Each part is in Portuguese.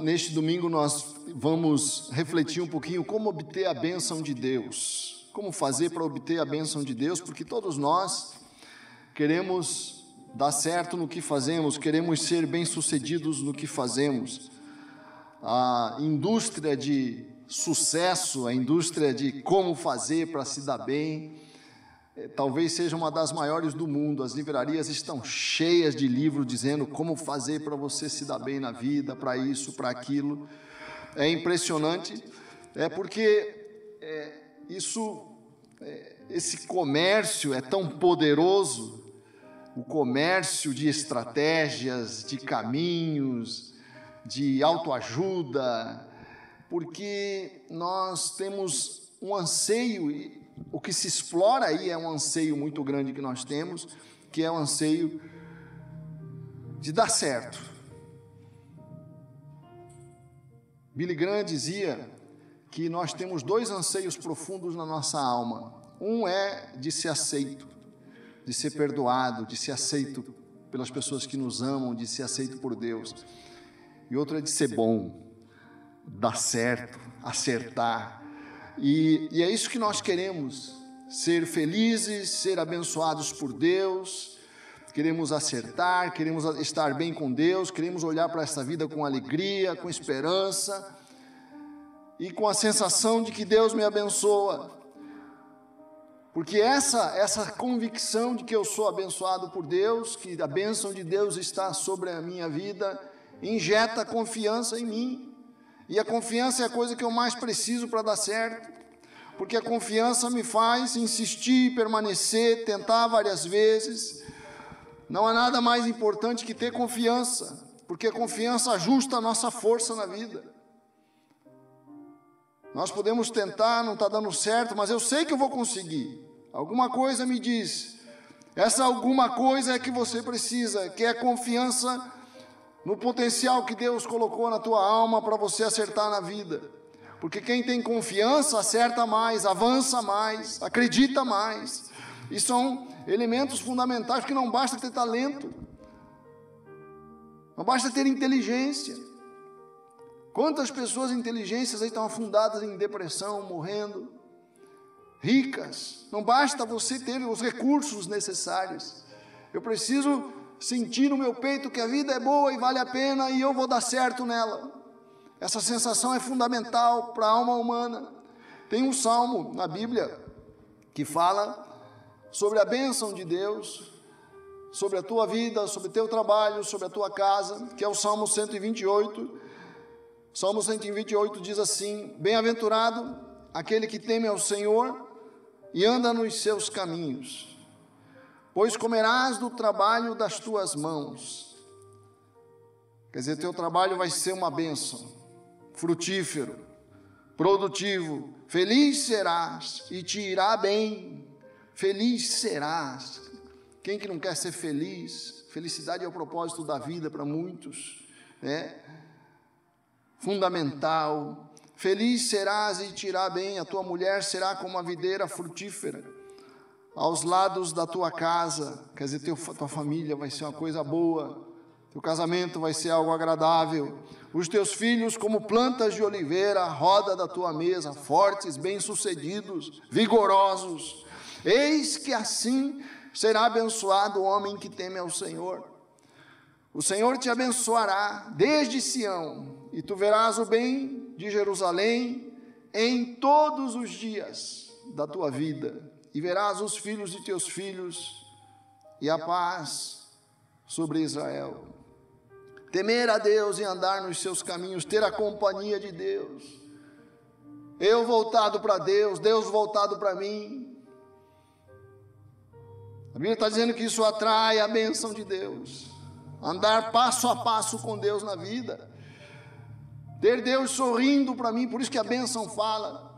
Neste domingo, nós vamos refletir um pouquinho como obter a bênção de Deus. Como fazer para obter a bênção de Deus, porque todos nós queremos dar certo no que fazemos, queremos ser bem-sucedidos no que fazemos. A indústria de sucesso, a indústria de como fazer para se dar bem, talvez seja uma das maiores do mundo. As livrarias estão cheias de livros dizendo como fazer para você se dar bem na vida, para isso, para aquilo. É impressionante, porque esse comércio é tão poderoso, o comércio de estratégias, de caminhos, de autoajuda, porque nós temos um anseio, e o que se explora aí é um anseio muito grande que nós temos, que é o anseio de dar certo. Billy Graham dizia que nós temos dois anseios profundos na nossa alma. Um é de ser aceito, de ser perdoado, de ser aceito pelas pessoas que nos amam, de ser aceito por Deus. E outro é de ser bom, dar certo, acertar. E é isso que nós queremos, ser felizes, ser abençoados por Deus, queremos acertar, queremos estar bem com Deus, queremos olhar para essa vida com alegria, com esperança e com a sensação de que Deus me abençoa. Porque essa convicção de que eu sou abençoado por Deus, que a bênção de Deus está sobre a minha vida, injeta confiança em mim. E a confiança é a coisa que eu mais preciso para dar certo, porque a confiança me faz insistir, permanecer, tentar várias vezes. Não há nada mais importante que ter confiança, porque a confiança ajusta a nossa força na vida. Nós podemos tentar, não está dando certo, mas eu sei que eu vou conseguir. Alguma coisa me diz, essa alguma coisa é que você precisa, que é a confiança no potencial que Deus colocou na tua alma para você acertar na vida. Porque quem tem confiança acerta mais, avança mais, acredita mais. E são elementos fundamentais, porque não basta ter talento, não basta ter inteligência. Quantas pessoas inteligentes aí estão afundadas em depressão, morrendo, ricas. Não basta você ter os recursos necessários. Eu preciso sentir no meu peito que a vida é boa e vale a pena e eu vou dar certo nela. Essa sensação é fundamental para a alma humana. Tem um salmo na Bíblia que fala sobre a bênção de Deus, sobre a tua vida, sobre o teu trabalho, sobre a tua casa, que é o Salmo 128. Salmo 128 diz assim: bem-aventurado aquele que teme ao Senhor e anda nos seus caminhos, pois comerás do trabalho das tuas mãos. Quer dizer, teu trabalho vai ser uma bênção, frutífero, produtivo. Feliz serás e te irá bem. Feliz serás. Quem que não quer ser feliz? Felicidade é o propósito da vida para muitos, né? Fundamental. Feliz serás e te irá bem. A tua mulher será como a videira frutífera aos lados da tua casa. Quer dizer, tua família vai ser uma coisa boa, teu casamento vai ser algo agradável, os teus filhos como plantas de oliveira à roda da tua mesa, fortes, bem-sucedidos, vigorosos. Eis que assim será abençoado o homem que teme ao Senhor. O Senhor te abençoará desde Sião, e tu verás o bem de Jerusalém em todos os dias da tua vida. E verás os filhos de teus filhos, e a paz sobre Israel. Temer a Deus e andar nos seus caminhos, ter a companhia de Deus. Eu voltado para Deus, Deus voltado para mim. A Bíblia está dizendo que isso atrai a bênção de Deus. Andar passo a passo com Deus na vida. Ter Deus sorrindo para mim, por isso que a bênção fala.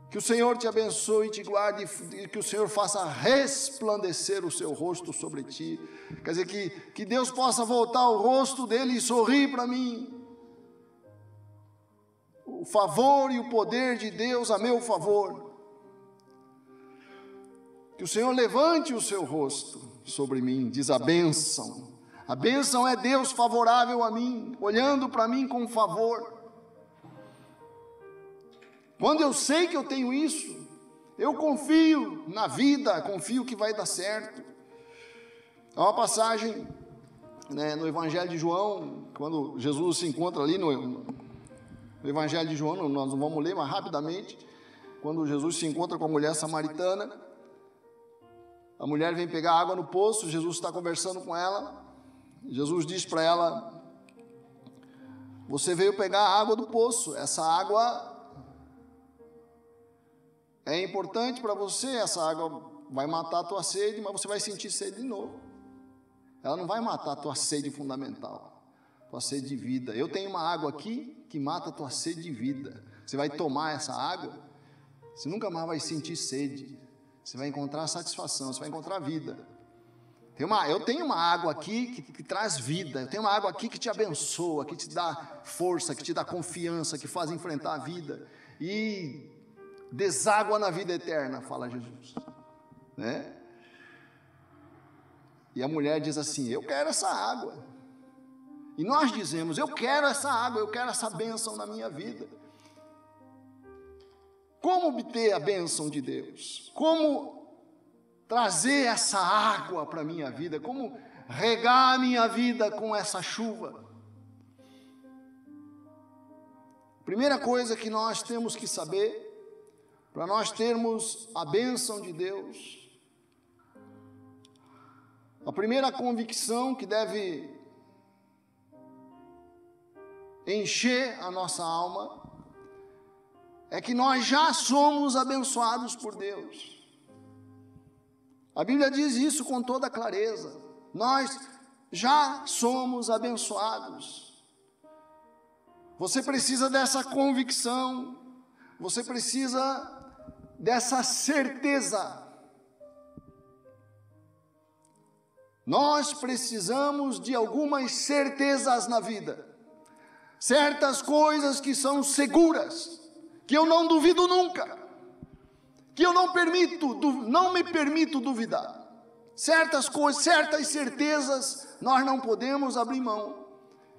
Que o Senhor te abençoe e te guarde, e que o Senhor faça resplandecer o seu rosto sobre ti. Quer dizer, que Deus possa voltar o rosto dele e sorrir para mim. O favor e o poder de Deus a meu favor. Que o Senhor levante o seu rosto sobre mim, diz a bênção A bênção é Deus favorável a mim, olhando para mim com favor. Quando eu sei que eu tenho isso, eu confio na vida, confio que vai dar certo. Há uma passagem, né, no Evangelho de João, quando Jesus se encontra ali no Evangelho de João, nós não vamos ler, mas rapidamente, quando Jesus se encontra com a mulher samaritana, a mulher vem pegar água no poço, Jesus está conversando com ela, Jesus diz para ela: você veio pegar a água do poço, essa água é importante para você, essa água vai matar a tua sede, mas você vai sentir sede de novo. Ela não vai matar a tua sede fundamental, tua sede de vida. Eu tenho uma água aqui que mata a tua sede de vida. Você vai tomar essa água, você nunca mais vai sentir sede. Você vai encontrar satisfação, você vai encontrar vida. Eu tenho uma água aqui que traz vida. Eu tenho uma água aqui que te abençoa, que te dá força, que te dá confiança, que faz enfrentar a vida. E deságua na vida eterna, fala Jesus, né? E a mulher diz assim: eu quero essa água. E nós dizemos: eu quero essa água, eu quero essa bênção na minha vida. Como obter a bênção de Deus? Como trazer essa água para a minha vida? Como regar a minha vida com essa chuva? Primeira coisa que nós temos que saber, para nós termos a bênção de Deus, a primeira convicção que deve encher a nossa alma é que nós já somos abençoados por Deus. A Bíblia diz isso com toda clareza. Nós já somos abençoados. Você precisa dessa convicção, você precisa dessa certeza. Nós precisamos de algumas certezas na vida, certas coisas que são seguras, que eu não duvido nunca, que eu não me permito duvidar. Certas coisas, certas certezas, nós não podemos abrir mão.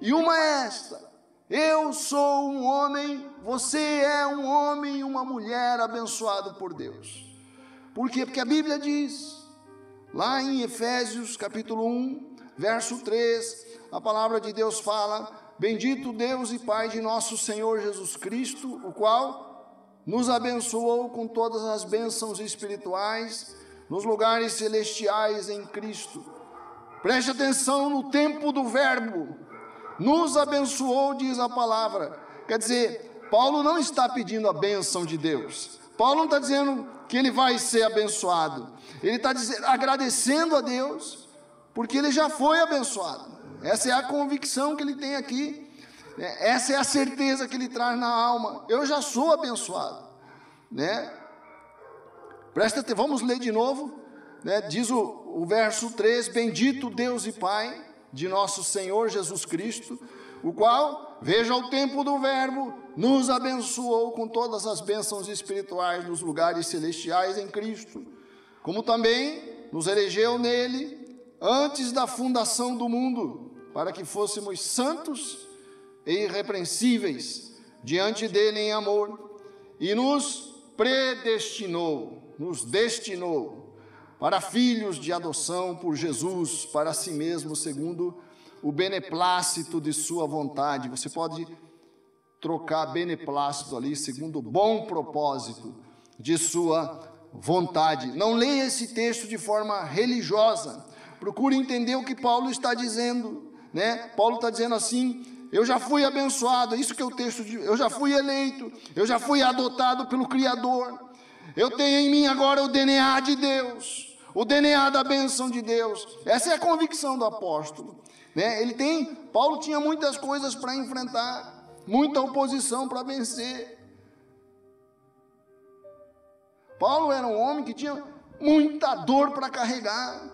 E uma é esta: eu sou um homem, você é um homem e uma mulher abençoado por Deus. Por quê? Porque a Bíblia diz, lá em Efésios capítulo 1, verso 3, a palavra de Deus fala: bendito Deus e Pai de nosso Senhor Jesus Cristo, o qual nos abençoou com todas as bênçãos espirituais nos lugares celestiais em Cristo. Preste atenção no tempo do verbo. Nos abençoou, diz a palavra. Quer dizer, Paulo não está pedindo a bênção de Deus. Paulo não está dizendo que ele vai ser abençoado. Ele está agradecendo a Deus porque ele já foi abençoado. Essa é a convicção que ele tem aqui. Essa é a certeza que ele traz na alma. Eu já sou abençoado, né? Presta atenção, vamos ler de novo, né? Diz o verso 3: bendito Deus e Pai de nosso Senhor Jesus Cristo, o qual, veja o tempo do verbo, nos abençoou com todas as bênçãos espirituais nos lugares celestiais em Cristo, como também nos elegeu nele antes da fundação do mundo, para que fôssemos santos e irrepreensíveis diante dele em amor, e nos predestinou, nos destinou para filhos de adoção por Jesus, para si mesmo, segundo o beneplácito de sua vontade. Você pode trocar beneplácito ali, segundo o bom propósito de sua vontade. Não leia esse texto de forma religiosa. Procure entender o que Paulo está dizendo, né? Paulo está dizendo assim: eu já fui abençoado, isso que é o texto de... eu já fui eleito, eu já fui adotado pelo Criador, eu tenho em mim agora o DNA de Deus, o DNA da bênção de Deus. Essa é a convicção do apóstolo, né? Paulo tinha muitas coisas para enfrentar, muita oposição para vencer. Paulo era um homem que tinha muita dor para carregar.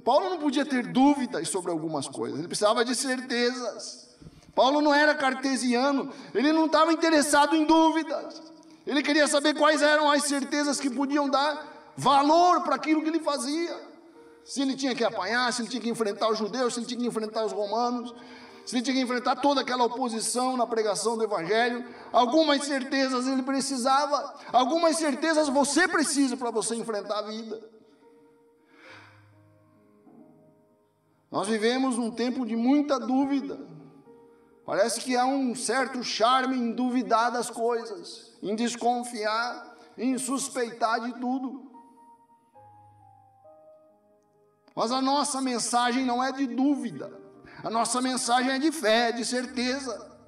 Paulo não podia ter dúvidas sobre algumas coisas, ele precisava de certezas. Paulo não era cartesiano, ele não estava interessado em dúvidas, ele queria saber quais eram as certezas que podiam dar valor para aquilo que ele fazia. Se ele tinha que apanhar, se ele tinha que enfrentar os judeus, se ele tinha que enfrentar os romanos, se ele tinha que enfrentar toda aquela oposição na pregação do Evangelho, algumas certezas ele precisava, algumas certezas você precisa para você enfrentar a vida. Nós vivemos num tempo de muita dúvida. Parece que há um certo charme em duvidar das coisas, em desconfiar, em suspeitar de tudo. Mas a nossa mensagem não é de dúvida, a nossa mensagem é de fé, de certeza.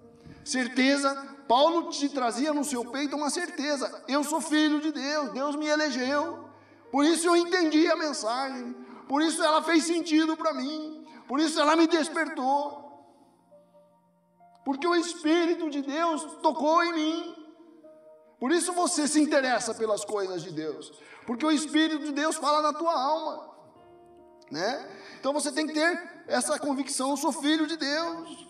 Certeza, Paulo te trazia no seu peito uma certeza: eu sou filho de Deus, Deus me elegeu, por isso eu entendi a mensagem, por isso ela fez sentido para mim, por isso ela me despertou, porque o Espírito de Deus tocou em mim. Por isso você se interessa pelas coisas de Deus, porque o Espírito de Deus fala na tua alma. Então você tem que ter essa convicção: eu sou filho de Deus.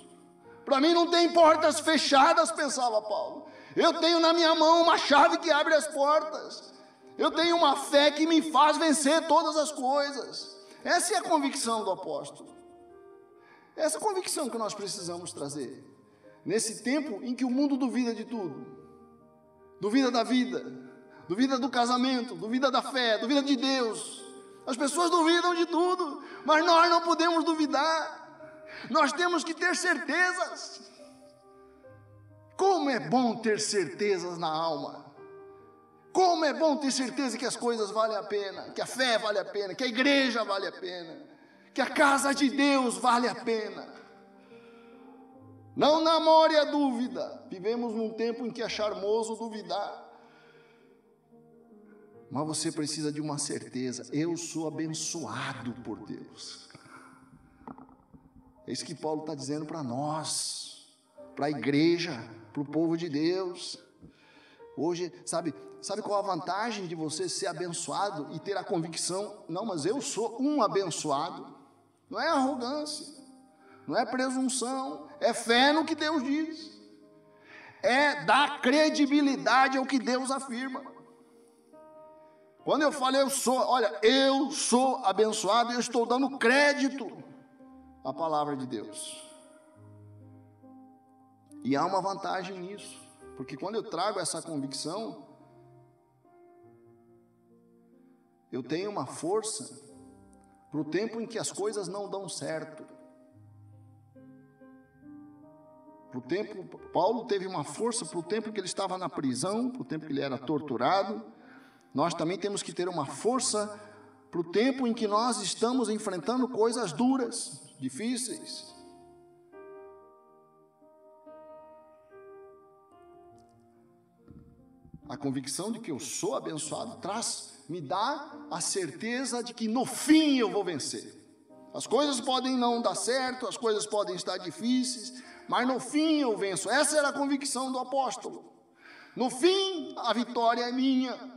Para mim não tem portas fechadas, pensava Paulo. Eu tenho na minha mão uma chave que abre as portas. Eu tenho uma fé que me faz vencer todas as coisas. Essa é a convicção do apóstolo. Essa é a convicção que nós precisamos trazer nesse tempo em que o mundo duvida de tudo. Duvida da vida, duvida do casamento, duvida da fé, duvida de Deus. As pessoas duvidam de tudo, mas nós não podemos duvidar. Nós temos que ter certezas. Como é bom ter certezas na alma. Como é bom ter certeza que as coisas valem a pena, que a fé vale a pena, que a igreja vale a pena, que a casa de Deus vale a pena. Não namore a dúvida. Vivemos num tempo em que é charmoso duvidar. Mas você precisa de uma certeza: eu sou abençoado por Deus. É isso que Paulo está dizendo para nós, para a igreja, para o povo de Deus. Hoje, sabe qual a vantagem de você ser abençoado e ter a convicção: não, mas eu sou um abençoado. Não é arrogância, não é presunção, é fé no que Deus diz. É dar credibilidade ao que Deus afirma. Quando eu falo eu sou abençoado, eu estou dando crédito à palavra de Deus. E há uma vantagem nisso, porque quando eu trago essa convicção, eu tenho uma força para o tempo em que as coisas não dão certo. Paulo teve uma força para o tempo em que ele estava na prisão, para o tempo que ele era torturado. Nós também temos que ter uma força para o tempo em que nós estamos enfrentando coisas duras, difíceis. A convicção de que eu sou abençoado me dá a certeza de que no fim eu vou vencer. As coisas podem não dar certo, as coisas podem estar difíceis, mas no fim eu venço. Essa era a convicção do apóstolo. No fim, a vitória é minha.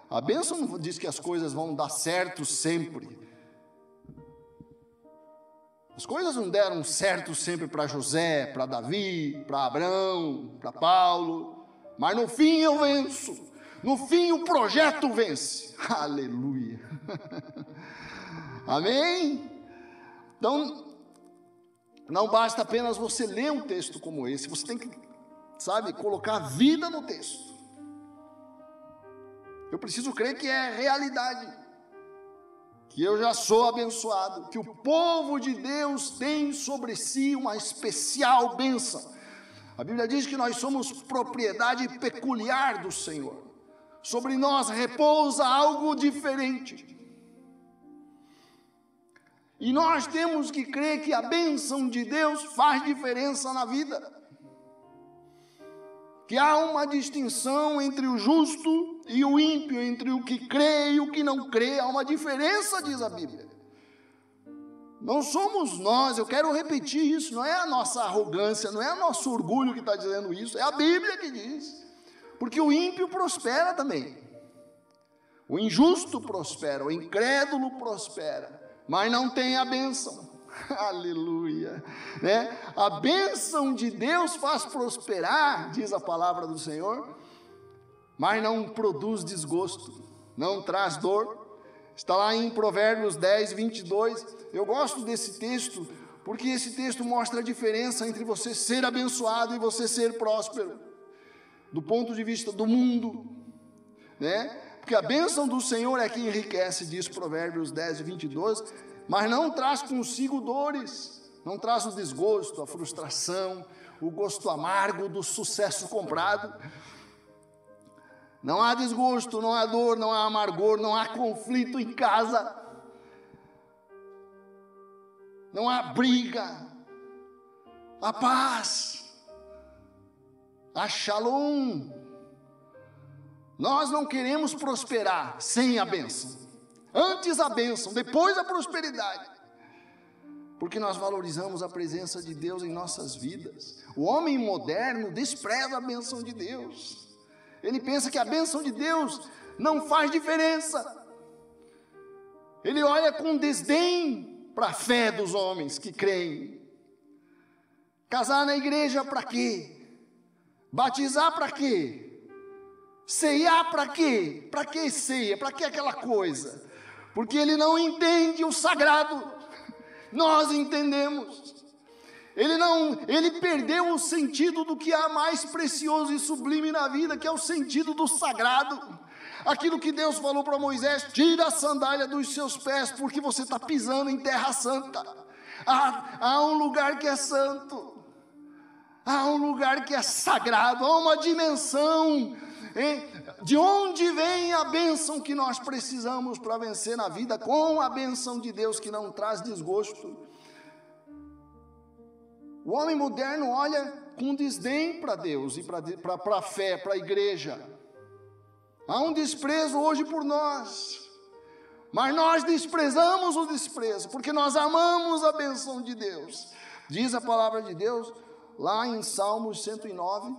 A bênção não diz que as coisas vão dar certo sempre. As coisas não deram certo sempre para José, para Davi, para Abraão, para Paulo, mas no fim eu venço. No fim o projeto vence. Aleluia. Amém? Então, não basta apenas você ler um texto como esse, você tem que, colocar vida no texto. Eu preciso crer que é realidade, que eu já sou abençoado, que o povo de Deus tem sobre si uma especial bênção. A Bíblia diz que nós somos propriedade peculiar do Senhor. Sobre nós repousa algo diferente. E nós temos que crer que a bênção de Deus faz diferença na vida. Que há uma distinção entre o justo e o ímpio, entre o que crê e o que não crê. Há uma diferença, diz a Bíblia. Não somos nós, eu quero repetir isso, não é a nossa arrogância, não é o nosso orgulho que está dizendo isso, é a Bíblia que diz. Porque o ímpio prospera também. O injusto prospera, o incrédulo prospera, mas não tem a bênção. Aleluia, A bênção de Deus faz prosperar, diz a palavra do Senhor, mas não produz desgosto, não traz dor. Está lá em Provérbios 10, 22. Eu gosto desse texto, porque esse texto mostra a diferença entre você ser abençoado e você ser próspero, do ponto de vista do mundo, né? Porque a bênção do Senhor é que enriquece, diz Provérbios 10, 22, mas não traz consigo dores, não traz o desgosto, a frustração, o gosto amargo do sucesso comprado. Não há desgosto, não há dor, não há amargor, não há conflito em casa, não há briga, há paz, há shalom. Nós não queremos prosperar sem a bênção, antes a bênção, depois a prosperidade, porque nós valorizamos a presença de Deus em nossas vidas. O homem moderno despreza a bênção de Deus. Ele pensa que a bênção de Deus não faz diferença. Ele olha com desdém para a fé dos homens que creem. Casar na igreja para quê? Batizar para quê? Ceiar para quê? Para que ceia? Para que aquela coisa? Porque ele não entende o sagrado. Nós entendemos. Ele perdeu o sentido do que há mais precioso e sublime na vida, que é o sentido do sagrado. Aquilo que Deus falou para Moisés: tira a sandália dos seus pés, porque você está pisando em terra santa. Há um lugar que é santo, há um lugar que é sagrado, há uma dimensão, hein? De onde vem a bênção que nós precisamos para vencer na vida, com a bênção de Deus que não traz desgosto. O homem moderno olha com desdém para Deus e para a fé, para a igreja. Há um desprezo hoje por nós, mas nós desprezamos o desprezo, porque nós amamos a bênção de Deus. Diz a palavra de Deus, lá em Salmos 109,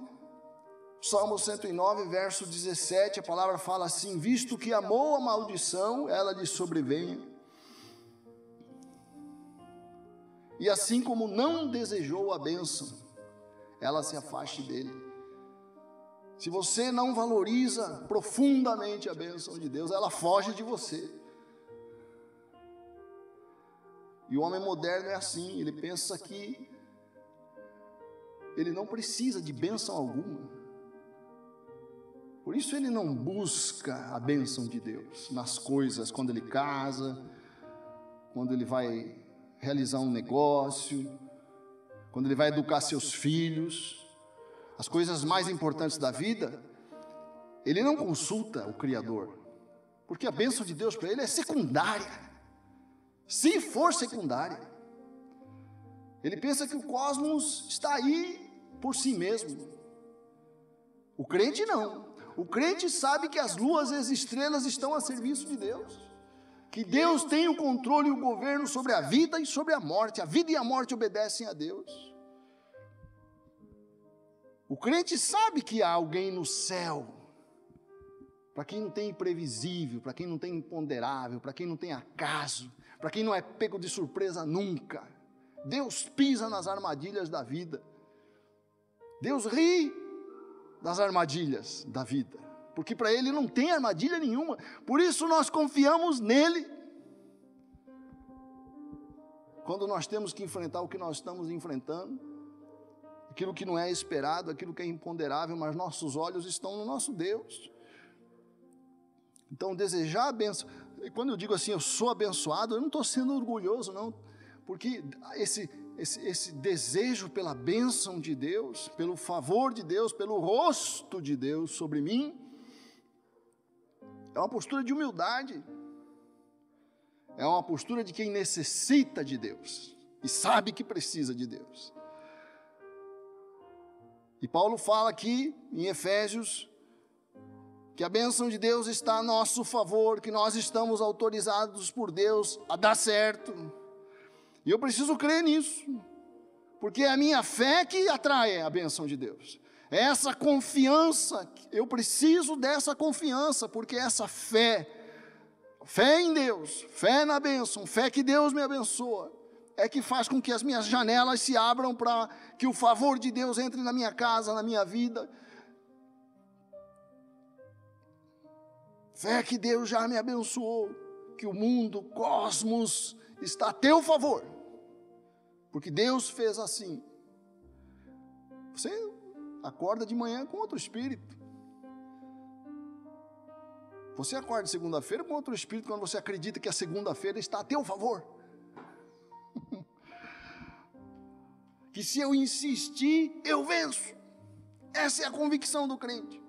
Salmo 109, verso 17, a palavra fala assim: visto que amou a maldição, ela lhe sobrevenha. E assim como não desejou a bênção, ela se afaste dele. Se você não valoriza profundamente a bênção de Deus, ela foge de você. E o homem moderno é assim, ele pensa que ele não precisa de bênção alguma. Por isso ele não busca a bênção de Deus nas coisas, quando ele casa, quando ele vai realizar um negócio, quando ele vai educar seus filhos, as coisas mais importantes da vida, ele não consulta o Criador, porque a bênção de Deus para ele é secundária. Se for secundária, ele pensa que o cosmos está aí por si mesmo. O crente não. O crente sabe que as luas e as estrelas estão a serviço de Deus, que Deus tem o controle e o governo sobre a vida e sobre a morte. A vida e a morte obedecem a Deus. O crente sabe que há alguém no céu, para quem não tem imprevisível, para quem não tem imponderável, para quem não tem acaso, para quem não é pego de surpresa nunca. Deus pisa nas armadilhas da vida. Deus ri das armadilhas da vida, porque para ele não tem armadilha nenhuma. Por isso nós confiamos nele. Quando nós temos que enfrentar o que nós estamos enfrentando, aquilo que não é esperado, aquilo que é imponderável, mas nossos olhos estão no nosso Deus. Então desejar a bênção, e quando eu digo assim, eu sou abençoado, eu não estou sendo orgulhoso não, porque esse desejo pela bênção de Deus, pelo favor de Deus, pelo rosto de Deus sobre mim, é uma postura de humildade, é uma postura de quem necessita de Deus e sabe que precisa de Deus. E Paulo fala aqui em Efésios que a bênção de Deus está a nosso favor, que nós estamos autorizados por Deus a dar certo. E eu preciso crer nisso, porque é a minha fé que atrai a bênção de Deus. É essa confiança, eu preciso dessa confiança, porque essa fé em Deus, fé na bênção, fé que Deus me abençoa, é que faz com que as minhas janelas se abram para que o favor de Deus entre na minha casa, na minha vida. Fé que Deus já me abençoou, que o mundo, o cosmos está a teu favor, porque Deus fez assim. Você acorda de manhã com outro espírito. Você acorda segunda-feira com outro espírito quando você acredita que a segunda-feira está a teu favor. Que se eu insistir, eu venço. Essa é a convicção do crente.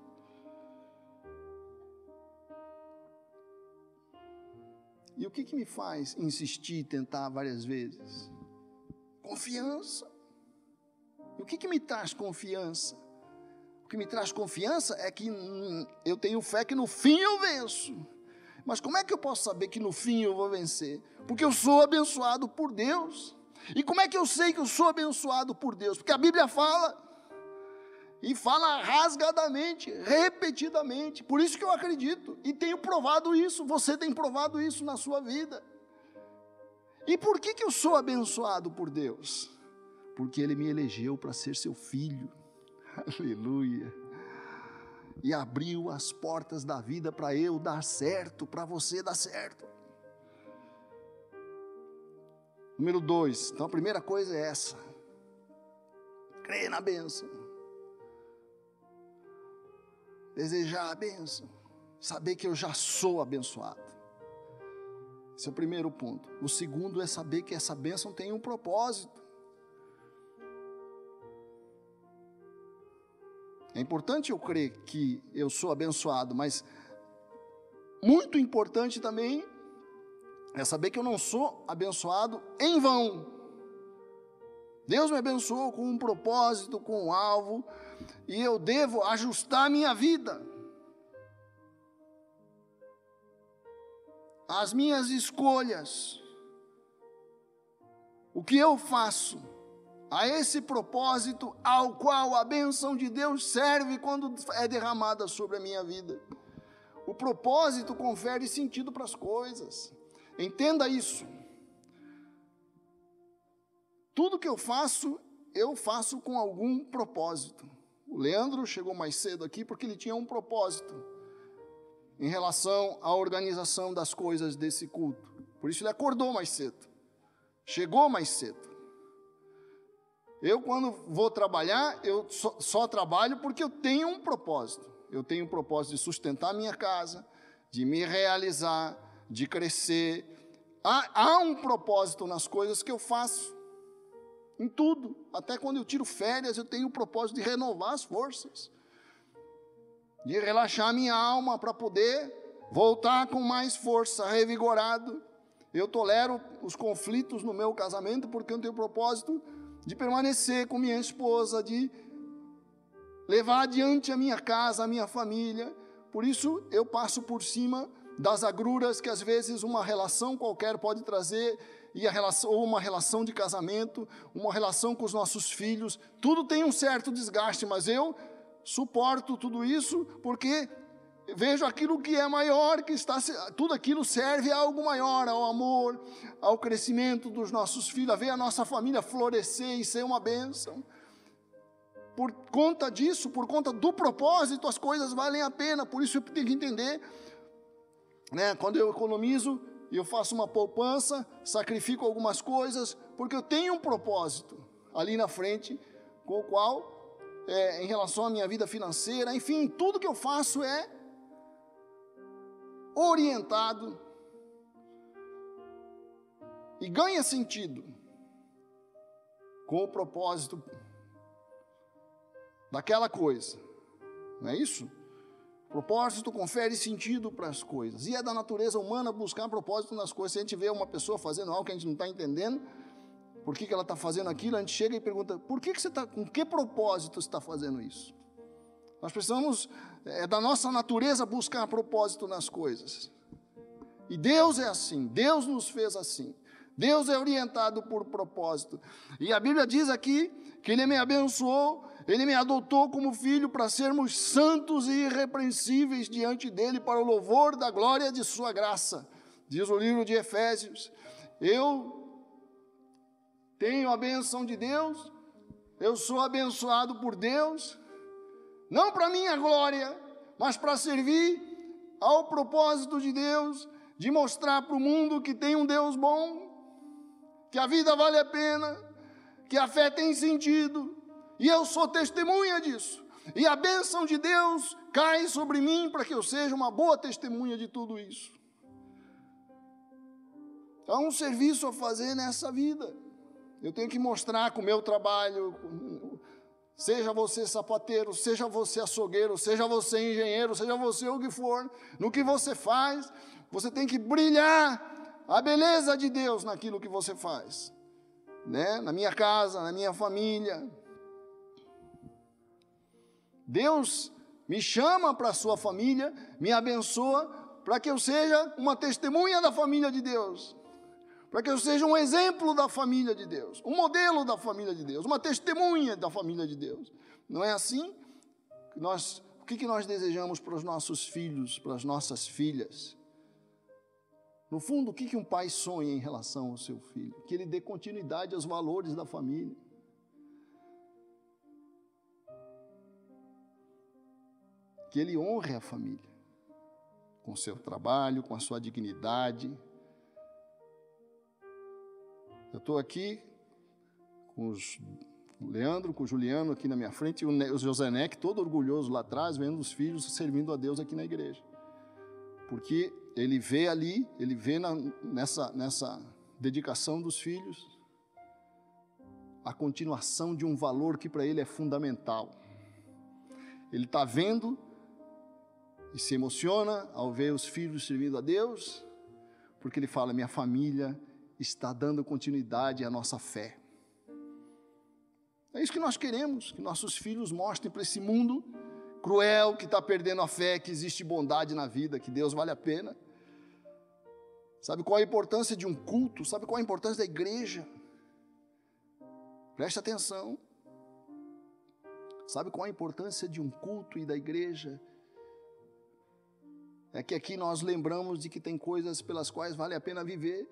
E o que me faz insistir e tentar várias vezes? Confiança. E o que me traz confiança? O que me traz confiança é que eu tenho fé que no fim eu venço. Mas como é que eu posso saber que no fim eu vou vencer? Porque eu sou abençoado por Deus. E como é que eu sei que eu sou abençoado por Deus? Porque a Bíblia fala, e fala rasgadamente, repetidamente. Por isso que eu acredito, e tenho provado isso. Você tem provado isso na sua vida. E por que eu sou abençoado por Deus? Porque Ele me elegeu para ser seu filho. Aleluia. E abriu as portas da vida para eu dar certo, para você dar certo. Número 2, então a primeira coisa é essa. Crer na bênção. Desejar a bênção. Saber que eu já sou abençoado. Esse é o primeiro ponto. O segundo é saber que essa bênção tem um propósito. É importante eu crer que eu sou abençoado, mas muito importante também é saber que eu não sou abençoado em vão. Deus me abençoou com um propósito, com um alvo, e eu devo ajustar a minha vida, as minhas escolhas, o que eu faço, a esse propósito ao qual a bênção de Deus serve quando é derramada sobre a minha vida. O propósito confere sentido para as coisas. Entenda isso. Tudo que eu faço com algum propósito. O Leandro chegou mais cedo aqui porque ele tinha um propósito em relação à organização das coisas desse culto. Por isso ele acordou mais cedo. Chegou mais cedo. Eu, quando vou trabalhar, eu só trabalho porque eu tenho um propósito. Eu tenho um propósito de sustentar a minha casa, de me realizar, de crescer. Há um propósito nas coisas que eu faço, em tudo. Até quando eu tiro férias, eu tenho o propósito de renovar as forças, de relaxar a minha alma para poder voltar com mais força, revigorado. Eu tolero os conflitos no meu casamento porque eu tenho o propósito de permanecer com minha esposa, de levar adiante a minha casa, a minha família. Por isso eu passo por cima das agruras que às vezes uma relação qualquer pode trazer, ou uma relação de casamento, uma relação com os nossos filhos. Tudo tem um certo desgaste, mas eu suporto tudo isso porque vejo aquilo que é maior, tudo aquilo serve a algo maior, ao amor, ao crescimento dos nossos filhos, a ver a nossa família florescer e ser uma bênção. Por conta disso, por conta do propósito, as coisas valem a pena. Por isso eu tenho que entender, quando eu economizo, eu faço uma poupança, sacrifico algumas coisas, porque eu tenho um propósito ali na frente, com o qual, em relação à minha vida financeira, enfim, tudo que eu faço é orientado e ganha sentido com o propósito daquela coisa, não é isso? Propósito confere sentido para as coisas, e é da natureza humana buscar propósito nas coisas. Se a gente vê uma pessoa fazendo algo que a gente não está entendendo, por que ela está fazendo aquilo, a gente chega e pergunta, com que propósito você está fazendo isso? Nós precisamos, é da nossa natureza buscar propósito nas coisas. E Deus é assim, Deus nos fez assim. Deus é orientado por propósito. E a Bíblia diz aqui que Ele me abençoou, Ele me adotou como filho para sermos santos e irrepreensíveis diante dEle para o louvor da glória de sua graça. Diz o livro de Efésios. Eu tenho a benção de Deus, eu sou abençoado por Deus, não para minha glória, mas para servir ao propósito de Deus, de mostrar para o mundo que tem um Deus bom, que a vida vale a pena, que a fé tem sentido, e eu sou testemunha disso, e a bênção de Deus cai sobre mim para que eu seja uma boa testemunha de tudo isso. Há um serviço a fazer nessa vida, eu tenho que mostrar com o meu trabalho, seja você sapateiro, seja você açougueiro, seja você engenheiro, seja você o que for, no que você faz, você tem que brilhar a beleza de Deus naquilo que você faz, né? Na minha casa, na minha família. Deus me chama para a sua família, me abençoa, para que eu seja uma testemunha da família de Deus, para que eu seja um exemplo da família de Deus, um modelo da família de Deus, uma testemunha da família de Deus. Não é assim? O que nós desejamos para os nossos filhos, para as nossas filhas? No fundo, o que um pai sonha em relação ao seu filho? Que ele dê continuidade aos valores da família. Que ele honre a família, com o seu trabalho, com a sua dignidade. Eu estou aqui com o Leandro, com o Juliano aqui na minha frente, e o José Neck, todo orgulhoso lá atrás, vendo os filhos servindo a Deus aqui na igreja. Porque ele vê ali, ele vê nessa dedicação dos filhos, a continuação de um valor que para ele é fundamental. Ele está vendo e se emociona ao ver os filhos servindo a Deus, porque ele fala, minha família está dando continuidade à nossa fé. É isso que nós queremos, que nossos filhos mostrem para esse mundo cruel, que está perdendo a fé, que existe bondade na vida, que Deus vale a pena. Sabe qual a importância de um culto? Sabe qual a importância da igreja? Preste atenção. Sabe qual a importância de um culto e da igreja? É que aqui nós lembramos de que tem coisas pelas quais vale a pena viver.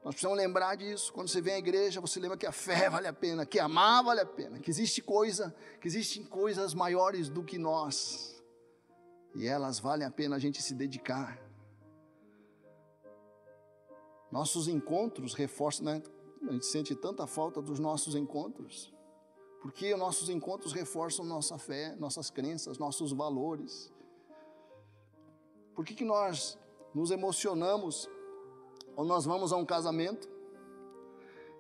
Nós precisamos lembrar disso. Quando você vem à igreja, você lembra que a fé vale a pena, que amar vale a pena, que existem coisas maiores do que nós. E elas valem a pena a gente se dedicar. Nossos encontros reforçam, né? A gente sente tanta falta dos nossos encontros. Porque os nossos encontros reforçam nossa fé, nossas crenças, nossos valores. Por que nós nos emocionamos quando nós vamos a um casamento?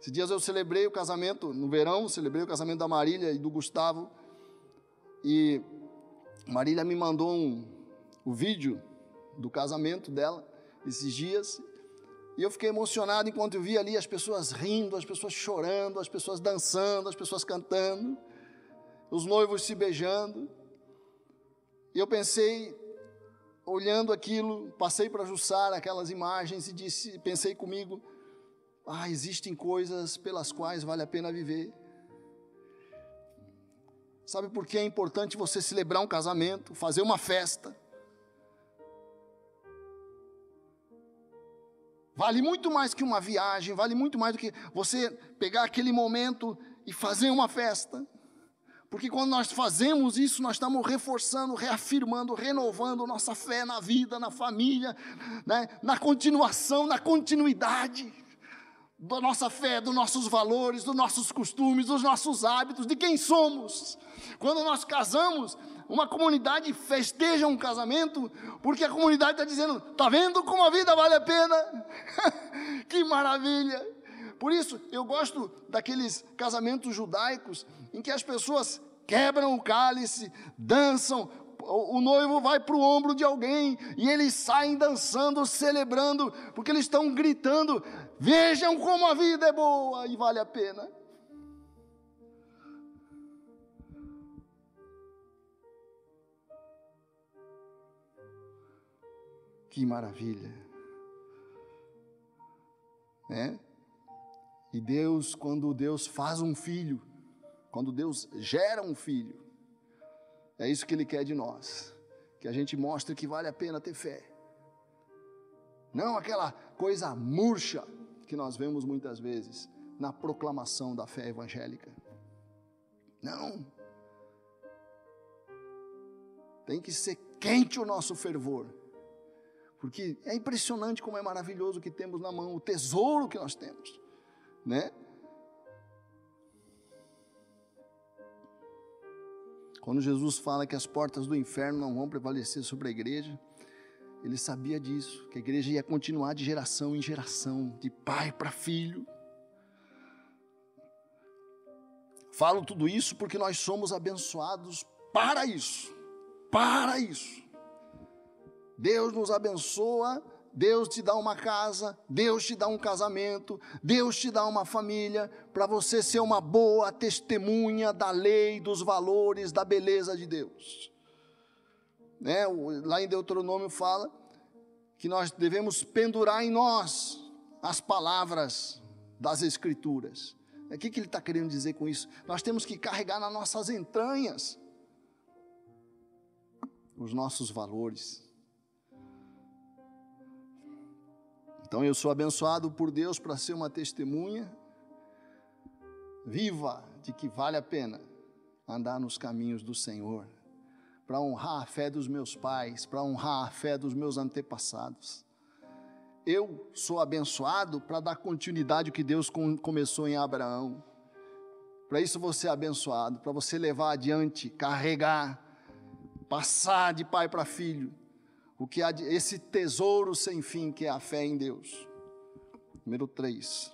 Esses dias eu celebrei o casamento, no verão, celebrei o casamento da Marília e do Gustavo. E Marília me mandou o vídeo do casamento dela, esses dias. E eu fiquei emocionado enquanto eu vi ali as pessoas rindo, as pessoas chorando, as pessoas dançando, as pessoas cantando, os noivos se beijando. E eu pensei, olhando aquilo, passei para Jussara aquelas imagens e pensei comigo, existem coisas pelas quais vale a pena viver. Sabe por que é importante você celebrar um casamento, fazer uma festa? Vale muito mais que uma viagem, vale muito mais do que você pegar aquele momento e fazer uma festa. Porque quando nós fazemos isso, nós estamos reforçando, reafirmando, renovando nossa fé na vida, na família, né? Na continuação, na continuidade da nossa fé, dos nossos valores, dos nossos costumes, dos nossos hábitos, de quem somos. Quando nós casamos, uma comunidade festeja um casamento, porque a comunidade está dizendo, está vendo como a vida vale a pena? Que maravilha! Por isso, eu gosto daqueles casamentos judaicos, em que as pessoas quebram o cálice, dançam, o noivo vai para o ombro de alguém, e eles saem dançando, celebrando, porque eles estão gritando, vejam como a vida é boa e vale a pena. Que maravilha, né? E Deus, quando Deus faz um filho, quando Deus gera um filho, é isso que Ele quer de nós, que a gente mostre que vale a pena ter fé, não aquela coisa murcha que nós vemos muitas vezes na proclamação da fé evangélica. Não, tem que ser quente o nosso fervor, Porque é impressionante como é maravilhoso o que temos na mão, o tesouro que nós temos, né? Quando Jesus fala que as portas do inferno não vão prevalecer sobre a igreja, ele sabia disso, que a igreja ia continuar de geração em geração, de pai para filho. Falo tudo isso porque nós somos abençoados para isso, para isso. Deus nos abençoa, Deus te dá uma casa, Deus te dá um casamento, Deus te dá uma família, para você ser uma boa testemunha da lei, dos valores, da beleza de Deus. Né? Lá em Deuteronômio fala que nós devemos pendurar em nós as palavras das Escrituras. O que ele está querendo dizer com isso? Nós temos que carregar nas nossas entranhas os nossos valores. Então eu sou abençoado por Deus para ser uma testemunha viva de que vale a pena andar nos caminhos do Senhor, para honrar a fé dos meus pais, para honrar a fé dos meus antepassados. Eu sou abençoado para dar continuidade ao que Deus começou em Abraão. Para isso você é abençoado, para você levar adiante, carregar, passar de pai para filho, o que há esse tesouro sem fim que é a fé em Deus. Número 3,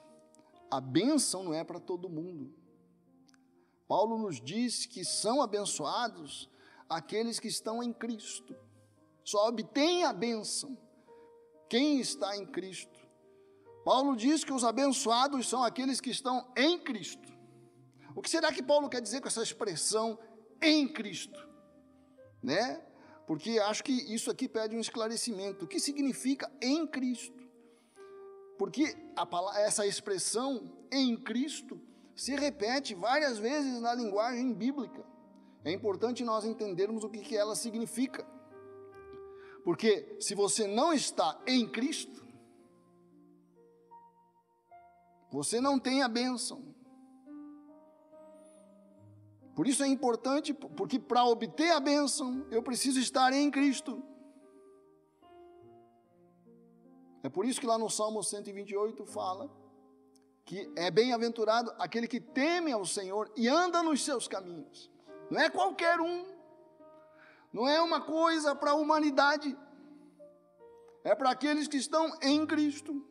a bênção não é para todo mundo. Paulo nos diz que são abençoados aqueles que estão em Cristo. Só obtém a bênção quem está em Cristo. Paulo diz que os abençoados são aqueles que estão em Cristo. O que será que Paulo quer dizer com essa expressão em Cristo? Né? Porque acho que isso aqui pede um esclarecimento. O que significa em Cristo? Porque essa expressão em Cristo se repete várias vezes na linguagem bíblica. É importante nós entendermos o que ela significa. Porque se você não está em Cristo, você não tem a bênção. Por isso é importante, porque para obter a bênção, eu preciso estar em Cristo. É por isso que lá no Salmo 128 fala que é bem-aventurado aquele que teme ao Senhor e anda nos seus caminhos. Não é qualquer um, não é uma coisa para a humanidade, é para aqueles que estão em Cristo.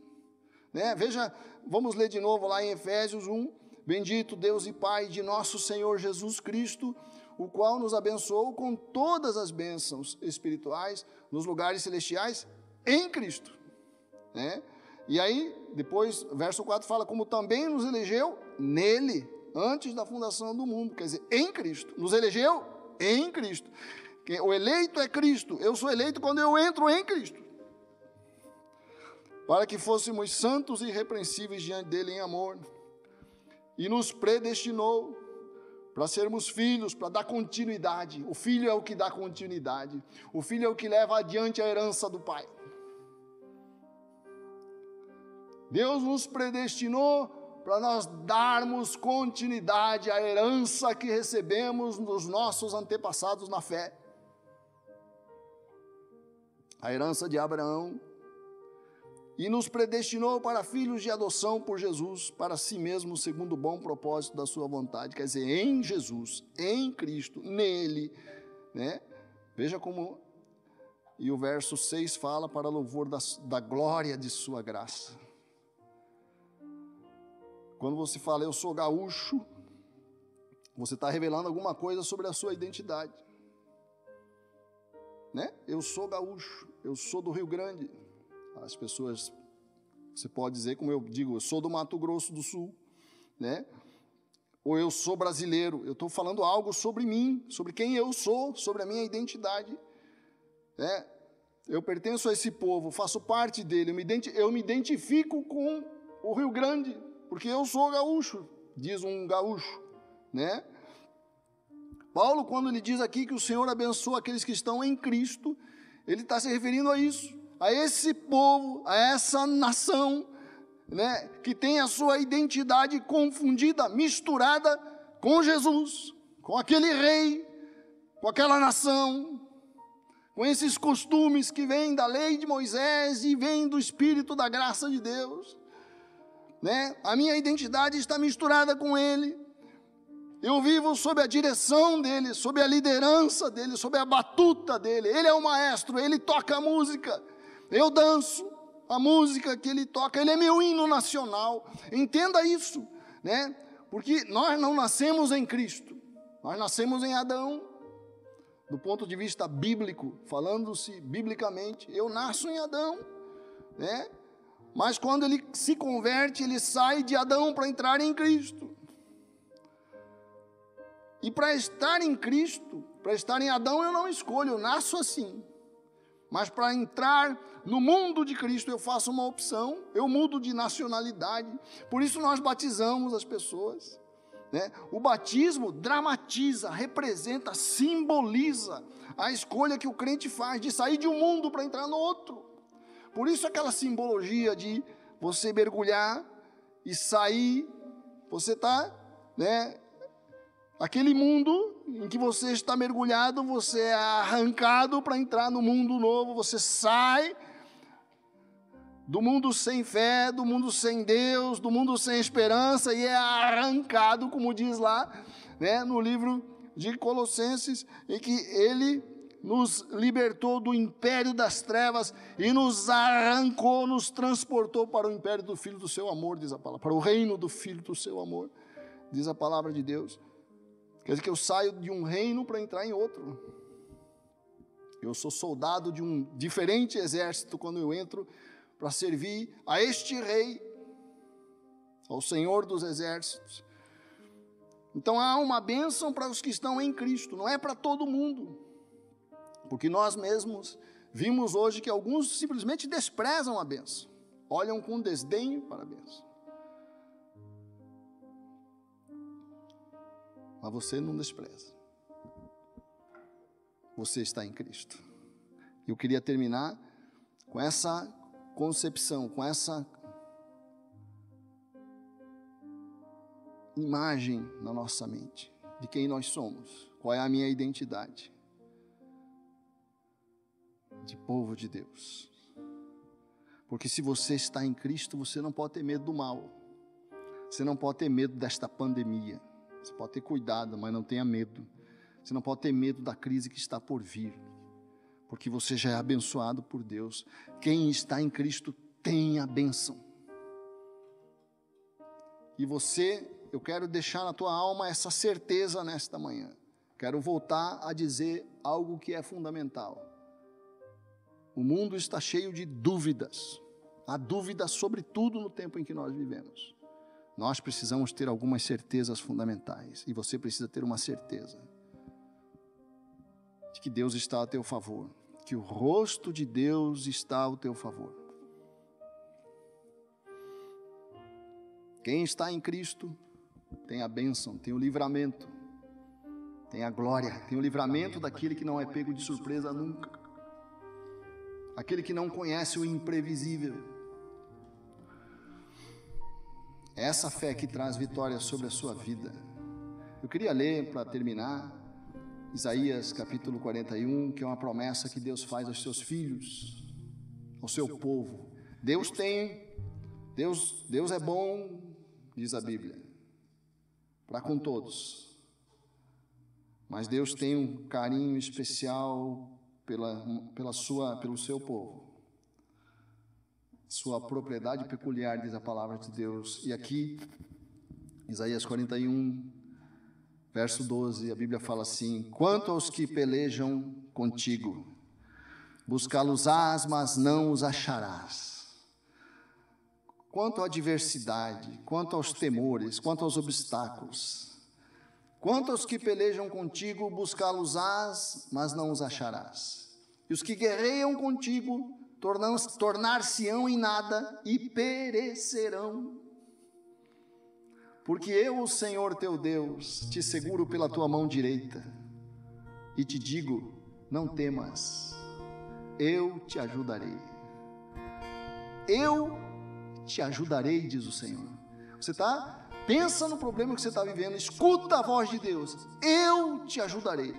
Né? Veja, vamos ler de novo lá em Efésios 1, bendito Deus e Pai de nosso Senhor Jesus Cristo, o qual nos abençoou com todas as bênçãos espirituais nos lugares celestiais em Cristo. Né? E aí, depois, verso 4 fala, como também nos elegeu nele, antes da fundação do mundo, quer dizer, em Cristo, nos elegeu em Cristo. O eleito é Cristo, eu sou eleito quando eu entro em Cristo, para que fôssemos santos e irrepreensíveis diante dele em amor, e nos predestinou para sermos filhos, para dar continuidade. O filho é o que dá continuidade, o filho é o que leva adiante a herança do Pai. Deus nos predestinou para nós darmos continuidade à herança que recebemos dos nossos antepassados na fé. A herança de Abraão. E nos predestinou para filhos de adoção por Jesus, para si mesmo, segundo o bom propósito da sua vontade. Quer dizer, em Jesus, em Cristo, nele. Né? Veja como... E o verso 6 fala para louvor da glória de sua graça. Quando você fala, eu sou gaúcho, você está revelando alguma coisa sobre a sua identidade. Né? Eu sou gaúcho, eu sou do Rio Grande. As pessoas, você pode dizer, como eu digo, eu sou do Mato Grosso do Sul. Né? Ou eu sou brasileiro, eu estou falando algo sobre mim, sobre quem eu sou, sobre a minha identidade. Né? Eu pertenço a esse povo, faço parte dele, eu me identifico com o Rio Grande, porque eu sou gaúcho, diz um gaúcho, né? Paulo, quando ele diz aqui que o Senhor abençoa aqueles que estão em Cristo, ele está se referindo a isso, a esse povo, a essa nação, né, que tem a sua identidade confundida, misturada com Jesus, com aquele rei, com aquela nação, com esses costumes que vêm da lei de Moisés e vêm do Espírito da graça de Deus, né? A minha identidade está misturada com Ele. Eu vivo sob a direção dEle, sob a liderança dEle, sob a batuta dEle. Ele é o maestro, Ele toca a música. Eu danço a música que Ele toca. Ele é meu hino nacional. Entenda isso, né? Porque nós não nascemos em Cristo. Nós nascemos em Adão. Do ponto de vista bíblico, falando-se biblicamente, eu nasço em Adão, né? Mas quando ele se converte, ele sai de Adão para entrar em Cristo. E para estar em Cristo, para estar em Adão, eu não escolho, eu nasço assim. Mas para entrar no mundo de Cristo, eu faço uma opção, eu mudo de nacionalidade. Por isso nós batizamos as pessoas, né? O batismo dramatiza, representa, simboliza a escolha que o crente faz de sair de um mundo para entrar no outro. Por isso aquela simbologia de você mergulhar e sair, você está, né? Aquele mundo em que você está mergulhado, você é arrancado para entrar no mundo novo, você sai do mundo sem fé, do mundo sem Deus, do mundo sem esperança, e é arrancado, como diz lá, né, no livro de Colossenses, em que Ele nos libertou do império das trevas e nos arrancou, nos transportou para o império do Filho do seu amor, diz a palavra, para o reino do Filho do seu amor, diz a palavra de Deus. Quer dizer que eu saio de um reino para entrar em outro. Eu sou soldado de um diferente exército quando eu entro para servir a este rei, ao Senhor dos exércitos. Então há uma bênção para os que estão em Cristo, não é para todo mundo. Porque nós mesmos vimos hoje que alguns simplesmente desprezam a bênção, olham com desdenho para a bênção. Mas você não despreza. Você está em Cristo. Eu queria terminar com essa concepção, com essa imagem na nossa mente de quem nós somos, qual é a minha identidade de povo de Deus. Porque se você está em Cristo, você não pode ter medo do mal, você não pode ter medo desta pandemia, você pode ter cuidado, mas não tenha medo, você não pode ter medo da crise que está por vir, porque você já é abençoado por Deus. Quem está em Cristo tem a bênção. E você, eu quero deixar na tua alma essa certeza nesta manhã. Quero voltar a dizer algo que é fundamental. O mundo está cheio de dúvidas. Há dúvidas sobre tudo no tempo em que nós vivemos. Nós precisamos ter algumas certezas fundamentais. E você precisa ter uma certeza de que Deus está a teu favor, que o rosto de Deus está ao teu favor. Quem está em Cristo tem a bênção, tem o livramento, tem a glória, tem o livramento daquele que não é pego de surpresa nunca, aquele que não conhece o imprevisível. É essa fé que traz vitória sobre a sua vida. Eu queria ler, para terminar, Isaías capítulo 41, que é uma promessa que Deus faz aos seus filhos, ao seu povo. Deus é bom, diz a Bíblia, para com todos. Mas Deus tem um carinho especial pelo seu povo. Sua propriedade peculiar, diz a palavra de Deus. E aqui, Isaías 41, verso 12, a Bíblia fala assim: quanto aos que pelejam contigo, buscá-los-ás, mas não os acharás. Quanto à adversidade, quanto aos temores, quanto aos obstáculos, quanto aos que pelejam contigo, buscá-los-ás, mas não os acharás. E os que guerreiam contigo, tornar-se-ão em nada e perecerão. Porque eu, o Senhor teu Deus, te seguro pela tua mão direita e te digo: não temas, eu te ajudarei. Eu te ajudarei, diz o Senhor. Você pensa no problema que você está vivendo, escuta a voz de Deus: eu te ajudarei.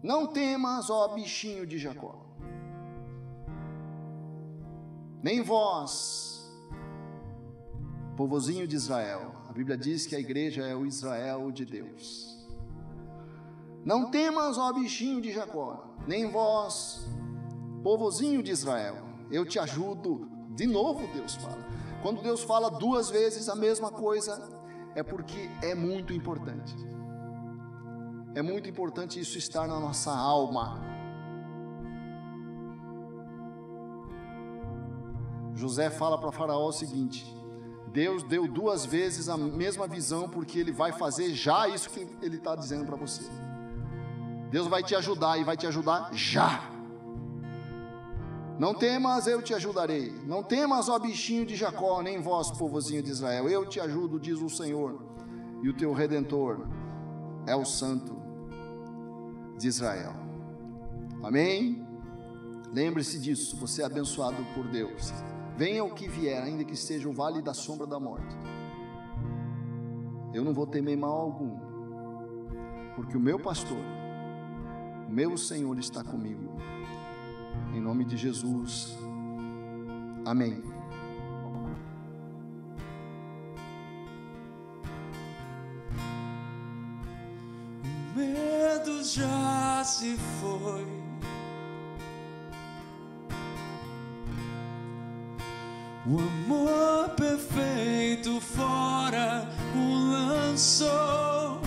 Não temas, ó bichinho de Jacó, nem vós, povozinho de Israel. A Bíblia diz que a igreja é o Israel de Deus. Não temas, ó bichinho de Jacó, nem vós, povozinho de Israel. Eu te ajudo. De novo Deus fala. Quando Deus fala duas vezes a mesma coisa, é porque é muito importante. É muito importante isso estar na nossa alma. José fala para Faraó o seguinte: Deus deu duas vezes a mesma visão, porque Ele vai fazer já isso que Ele está dizendo para você. Deus vai te ajudar e vai te ajudar já. Não temas, eu te ajudarei. Não temas, ó bichinho de Jacó, nem vós, povozinho de Israel. Eu te ajudo, diz o Senhor, e o teu Redentor é o Santo de Israel. Amém? Lembre-se disso, você é abençoado por Deus. Venha o que vier, ainda que esteja o vale da sombra da morte, eu não vou temer mal algum, porque o meu pastor, o meu Senhor está comigo. Em nome de Jesus, amém. O medo já se foi, o amor perfeito fora o lançou.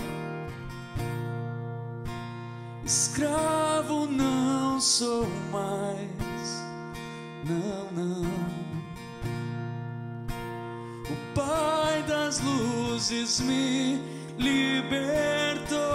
Escravo não sou mais, não, não. O Pai das luzes me libertou.